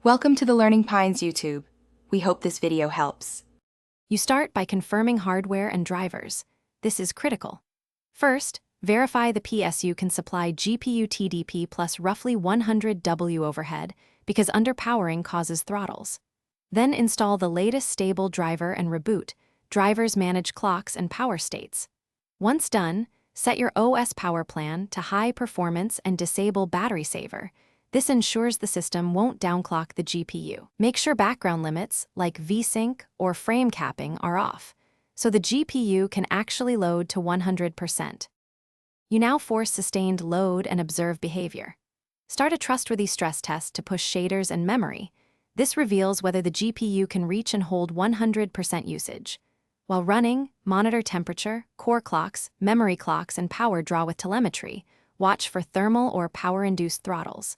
Welcome to the Learning Pines YouTube. We hope this video helps. You start by confirming hardware and drivers. This is critical. First, verify the PSU can supply GPU TDP plus roughly 100 W overhead because underpowering causes throttles. Then install the latest stable driver and reboot. Drivers manage clocks and power states. Once done, set your OS power plan to high performance and disable battery saver. This ensures the system won't downclock the GPU. Make sure background limits, like VSync or frame capping, are off, so the GPU can actually load to 100%. You now force sustained load and observe behavior. Start a trustworthy stress test to push shaders and memory. This reveals whether the GPU can reach and hold 100% usage. While running, monitor temperature, core clocks, memory clocks, and power draw with telemetry. Watch for thermal or power-induced throttles.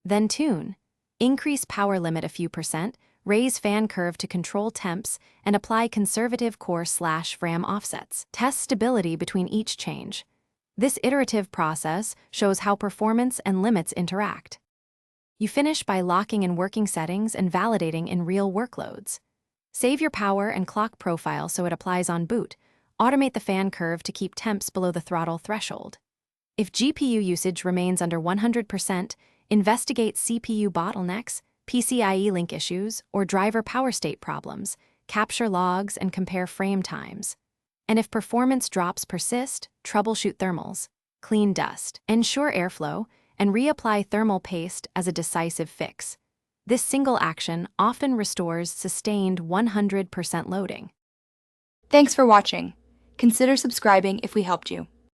Then tune. Increase power limit a few percent, raise fan curve to control temps, and apply conservative core/RAM offsets. Test stability between each change. This iterative process shows how performance and limits interact. You finish by locking in working settings and validating in real workloads. Save your power and clock profile so it applies on boot. Automate the fan curve to keep temps below the throttle threshold. If GPU usage remains under 100%, investigate CPU bottlenecks, PCIe link issues, or driver power state problems. Capture logs and compare frame times. And if performance drops persist, troubleshoot thermals. Clean dust. Ensure airflow, and reapply thermal paste as a decisive fix. This single action often restores sustained 100% loading. Thanks for watching. Consider subscribing if we helped you.